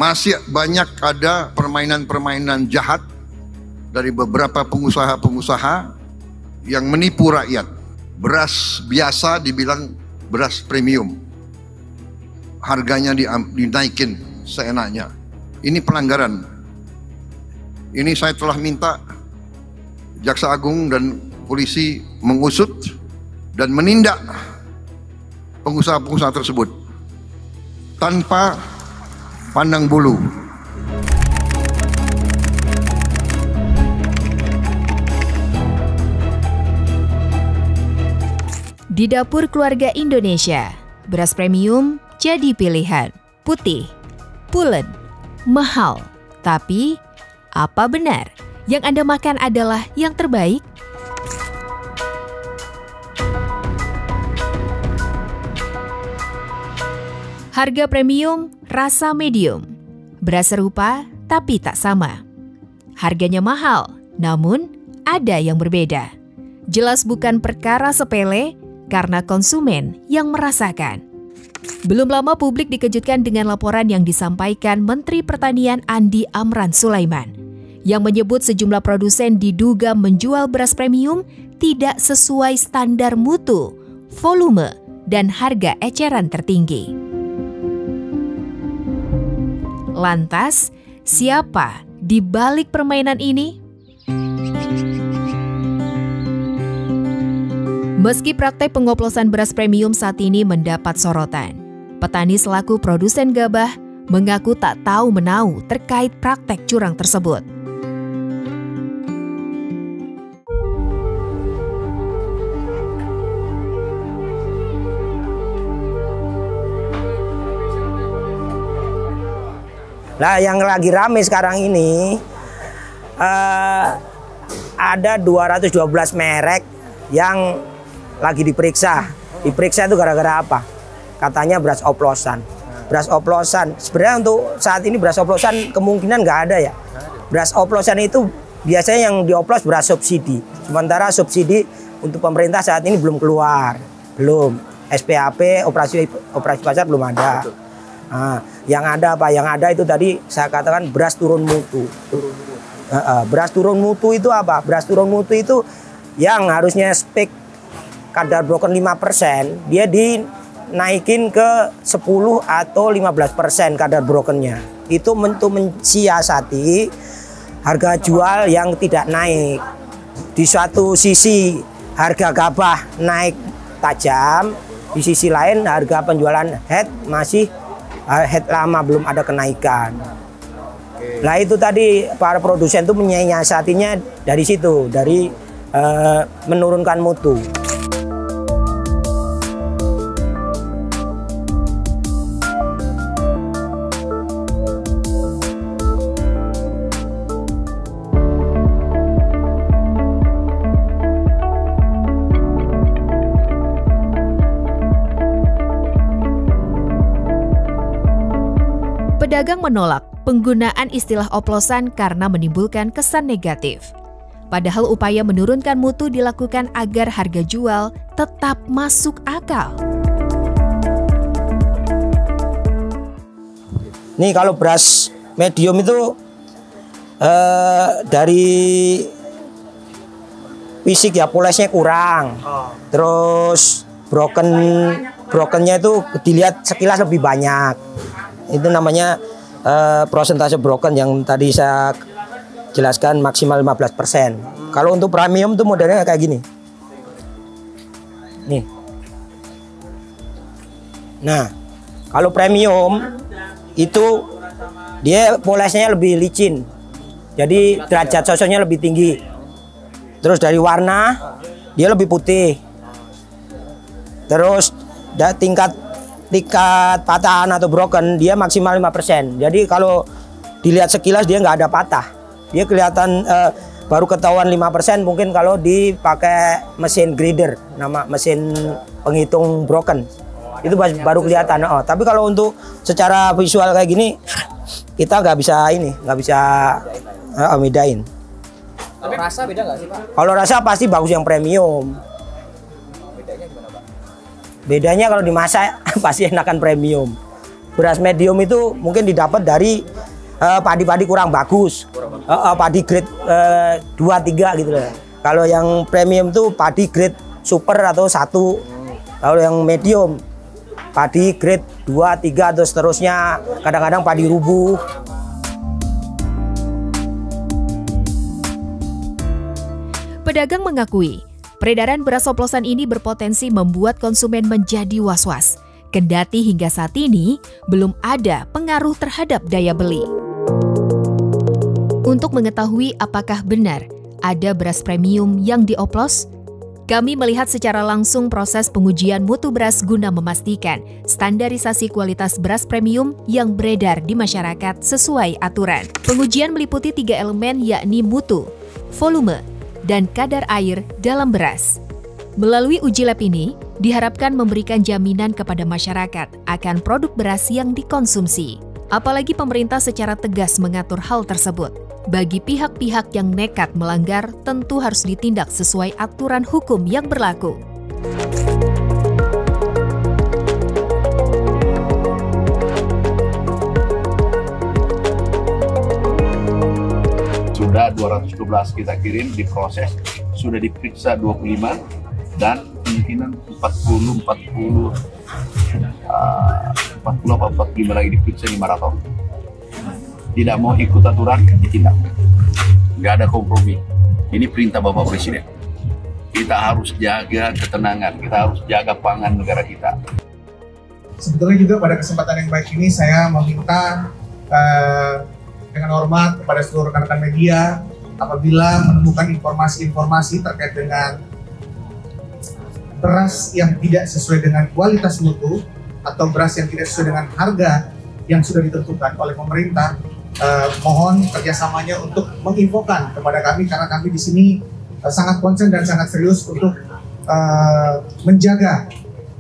Masih banyak ada permainan-permainan jahat dari beberapa pengusaha-pengusaha yang menipu rakyat. Beras biasa dibilang beras premium, harganya dinaikin seenaknya. Ini pelanggaran. Ini saya telah minta Jaksa Agung dan polisi mengusut dan menindak pengusaha-pengusaha tersebut tanpa pandang bulu. Di dapur keluarga Indonesia, beras premium jadi pilihan. Putih, pulen, mahal. Tapi, apa benar yang Anda makan adalah yang terbaik? Harga premium, rasa medium. Beras serupa, tapi tak sama. Harganya mahal, namun ada yang berbeda. Jelas bukan perkara sepele, karena konsumen yang merasakan. Belum lama publik dikejutkan dengan laporan yang disampaikan Menteri Pertanian Andi Amran Sulaiman, yang menyebut sejumlah produsen diduga menjual beras premium tidak sesuai standar mutu, volume, dan harga eceran tertinggi. Lantas, siapa di balik permainan ini? Meski praktek pengoplosan beras premium saat ini mendapat sorotan, petani selaku produsen gabah mengaku tak tahu menau terkait praktek curang tersebut. Nah, yang lagi rame sekarang ini ada 212 merek yang lagi diperiksa. Diperiksa itu gara-gara apa? Katanya beras oplosan. Beras oplosan. Sebenarnya untuk saat ini beras oplosan kemungkinan nggak ada ya. Beras oplosan itu biasanya yang dioplos beras subsidi. Sementara subsidi untuk pemerintah saat ini belum keluar. Belum. SPAP, operasi pasar belum ada. Nah, yang ada apa? Yang ada itu tadi saya katakan beras turun mutu. Beras turun mutu itu apa? Beras turun mutu itu yang harusnya spek kadar broken 5%, dia dinaikin ke 10 atau 15% kadar brokennya. Itu untuk mensiasati harga jual yang tidak naik. Di suatu sisi harga gabah naik tajam, di sisi lain harga penjualan head masih head lama, belum ada kenaikan. Nah itu tadi para produsen itu menyiasatinya dari situ, dari menurunkan mutu. Pedagang menolak penggunaan istilah oplosan karena menimbulkan kesan negatif. Padahal upaya menurunkan mutu dilakukan agar harga jual tetap masuk akal. Nih kalau beras medium itu dari fisik ya polesnya kurang. Terus brokennya itu dilihat sekilas lebih banyak. Itu namanya prosentase broken yang tadi saya jelaskan maksimal 15%. Kalau untuk premium tuh modelnya kayak gini. Nih. Nah, kalau premium itu dia polesnya lebih licin. Jadi derajat sosoknya lebih tinggi. Terus dari warna dia lebih putih. Terus tingkat patahan atau broken dia maksimal 5%. Jadi kalau dilihat sekilas dia nggak ada patah. Dia kelihatan baru ketahuan 5% mungkin kalau dipakai mesin grader, nama mesin penghitung broken. Itu baru kelihatan. Tapi kalau untuk secara visual kayak gini kita nggak bisa bedain. Tapi rasa beda nggak sih Pak? Kalau rasa pasti bagus yang premium. Bedanya kalau dimasak pasti enakan premium. Beras medium itu mungkin didapat dari padi-padi kurang bagus. Padi grade 2, 3 gitu loh. Kalau yang premium tuh padi grade super atau 1. Kalau yang medium padi grade 2, 3 atau seterusnya. Kadang-kadang padi rubuh. Pedagang mengakui, peredaran beras oplosan ini berpotensi membuat konsumen menjadi was-was. Kendati hingga saat ini belum ada pengaruh terhadap daya beli. Untuk mengetahui apakah benar ada beras premium yang dioplos, kami melihat secara langsung proses pengujian mutu beras guna memastikan standarisasi kualitas beras premium yang beredar di masyarakat sesuai aturan. Pengujian meliputi 3 elemen yakni mutu, volume, dan kadar air dalam beras. Melalui uji lab ini, diharapkan memberikan jaminan kepada masyarakat akan produk beras yang dikonsumsi. Apalagi pemerintah secara tegas mengatur hal tersebut. Bagi pihak-pihak yang nekat melanggar, tentu harus ditindak sesuai aturan hukum yang berlaku. Sudah 212 kita kirim, diproses, sudah diperiksa 25 dan kemungkinan 40 apa 45 lagi diperiksa di maraton. Tidak mau ikut aturan, ditindak. Nggak ada kompromi. Ini perintah Bapak Presiden. Kita harus jaga ketenangan, kita harus jaga pangan negara kita. Sebetulnya juga pada kesempatan yang baik ini saya meminta dengan hormat kepada seluruh rekan-rekan media, apabila menemukan informasi-informasi terkait dengan beras yang tidak sesuai dengan kualitas mutu atau beras yang tidak sesuai dengan harga yang sudah ditentukan oleh pemerintah, mohon kerjasamanya untuk menginfokan kepada kami, karena kami di sini sangat konsen dan sangat serius untuk menjaga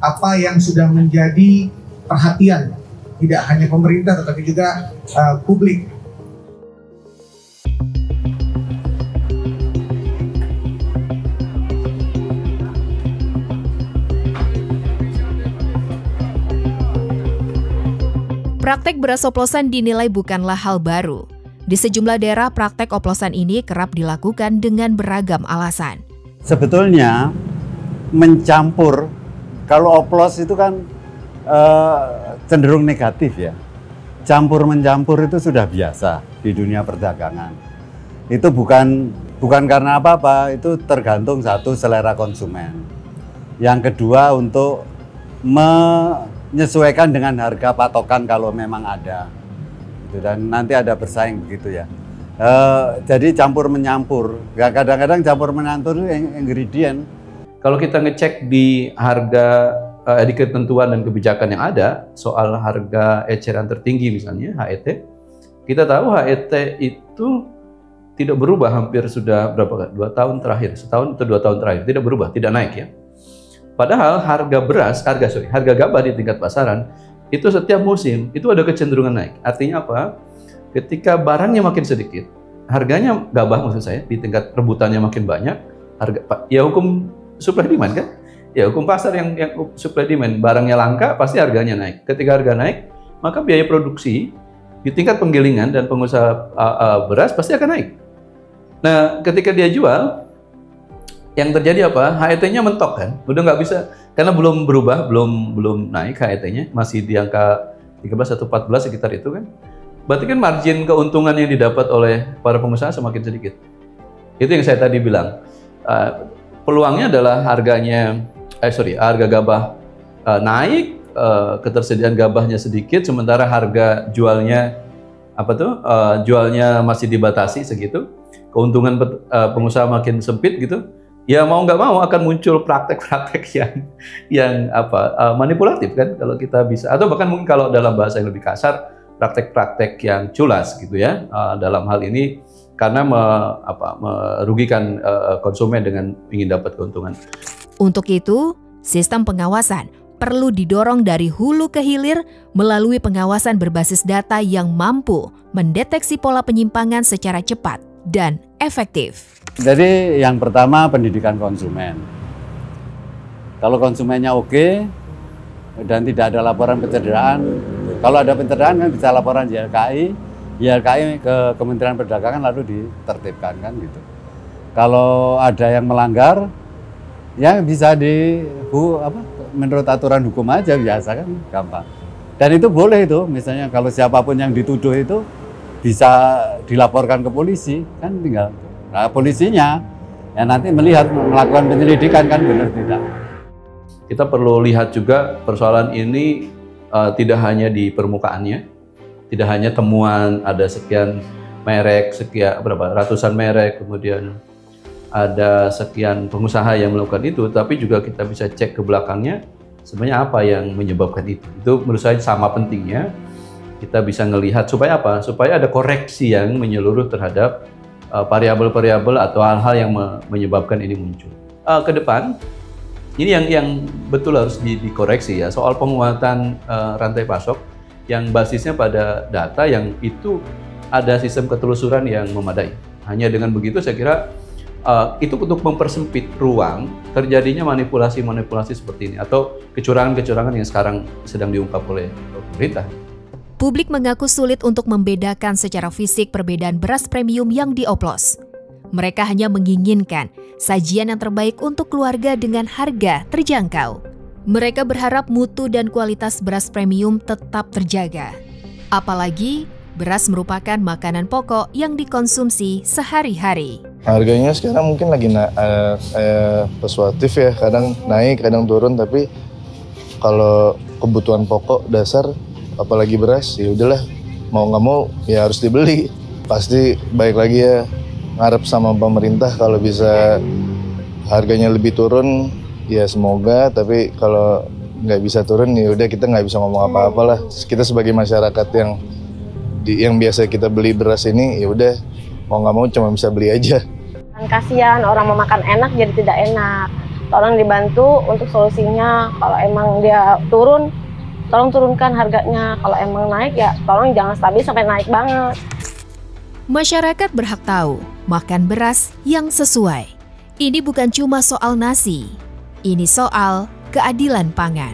apa yang sudah menjadi perhatian tidak hanya pemerintah tetapi juga publik. Praktek beras oplosan dinilai bukanlah hal baru. Di sejumlah daerah praktek oplosan ini kerap dilakukan dengan beragam alasan. Sebetulnya mencampur, kalau oplos itu kan cenderung negatif ya. Campur-mencampur itu sudah biasa di dunia perdagangan. Itu bukan karena apa-apa, itu tergantung satu selera konsumen. Yang kedua untuk menyesuaikan dengan harga patokan kalau memang ada, dan nanti ada bersaing begitu ya. Jadi campur menyampur, kadang-kadang campur menyampur ingredient. Kalau kita ngecek di harga di ketentuan dan kebijakan yang ada soal harga eceran tertinggi misalnya HET, kita tahu HET itu tidak berubah hampir sudah berapa? 2 tahun terakhir, setahun atau 2 tahun terakhir tidak berubah, tidak naik ya. Padahal harga beras, harga gabah di tingkat pasaran itu setiap musim itu ada kecenderungan naik. Artinya apa? Ketika barangnya makin sedikit, harganya gabah maksud saya di tingkat rebutannya makin banyak, harga ya hukum supply demand kan? Ya hukum pasar yang supply demand, barangnya langka pasti harganya naik. Ketika harga naik, maka biaya produksi di tingkat penggilingan dan pengusaha beras pasti akan naik. Nah, ketika dia jual, yang terjadi apa? HET-nya mentok kan, udah nggak bisa, karena belum berubah, belum naik HET-nya, masih di angka 13 atau 14 sekitar itu kan. Berarti kan margin keuntungan yang didapat oleh para pengusaha semakin sedikit. Itu yang saya tadi bilang. Peluangnya adalah harga gabah naik, ketersediaan gabahnya sedikit, sementara harga jualnya jualnya masih dibatasi segitu, keuntungan pengusaha makin sempit gitu. Ya mau nggak mau akan muncul praktek-praktek yang manipulatif kan kalau kita bisa, atau bahkan mungkin kalau dalam bahasa yang lebih kasar praktek-praktek yang culas gitu ya, dalam hal ini karena merugikan konsumen dengan ingin dapat keuntungan. Untuk itu, sistem pengawasan perlu didorong dari hulu ke hilir melalui pengawasan berbasis data yang mampu mendeteksi pola penyimpangan secara cepat dan efektif. Jadi yang pertama pendidikan konsumen. Kalau konsumennya oke dan tidak ada laporan pencederaan, kalau ada pencederaan kan bisa laporan YLKI YLKI ke Kementerian Perdagangan lalu ditertibkan kan gitu. Kalau ada yang melanggar, ya bisa menurut aturan hukum aja biasa kan, gampang. Dan itu boleh itu, misalnya kalau siapapun yang dituduh itu bisa dilaporkan ke polisi, kan tinggal. Nah, polisinya ya nanti melakukan penyelidikan kan benar tidak. Kita perlu lihat juga persoalan ini tidak hanya di permukaannya, tidak hanya temuan ada sekian merek, ratusan merek, kemudian ada sekian pengusaha yang melakukan itu, tapi juga kita bisa cek ke belakangnya sebenarnya apa yang menyebabkan itu. Itu menurut saya sama pentingnya kita bisa ngelihat supaya apa? Supaya ada koreksi yang menyeluruh terhadap variabel-variabel atau hal-hal yang menyebabkan ini muncul. Ke depan ini yang betul harus dikoreksi ya, soal penguatan rantai pasok yang basisnya pada data yang itu ada sistem ketelusuran yang memadai. Hanya dengan begitu saya kira itu untuk mempersempit ruang terjadinya manipulasi-manipulasi seperti ini atau kecurangan-kecurangan yang sekarang sedang diungkap oleh pemerintah. Publik mengaku sulit untuk membedakan secara fisik perbedaan beras premium yang dioplos. Mereka hanya menginginkan sajian yang terbaik untuk keluarga dengan harga terjangkau. Mereka berharap mutu dan kualitas beras premium tetap terjaga. Apalagi beras merupakan makanan pokok yang dikonsumsi sehari-hari. Harganya sekarang mungkin lagi fluktuatif ya, kadang naik, kadang turun, tapi kalau kebutuhan pokok dasar, apalagi beras, ya udahlah, mau nggak mau ya harus dibeli. Pasti baik lagi ya, ngarep sama pemerintah kalau bisa harganya lebih turun, ya semoga. Tapi kalau nggak bisa turun, ya udah kita nggak bisa ngomong apa-apa lah. Kita sebagai masyarakat yang biasa kita beli beras ini, ya udah mau nggak mau cuma bisa beli aja. Kasihan orang mau makan enak jadi tidak enak. Tolong dibantu untuk solusinya. Kalau emang dia turun, tolong turunkan harganya. Kalau emang naik ya tolong jangan stabil sampai naik banget. Masyarakat berhak tahu makan beras yang sesuai. Ini bukan cuma soal nasi, ini soal keadilan pangan.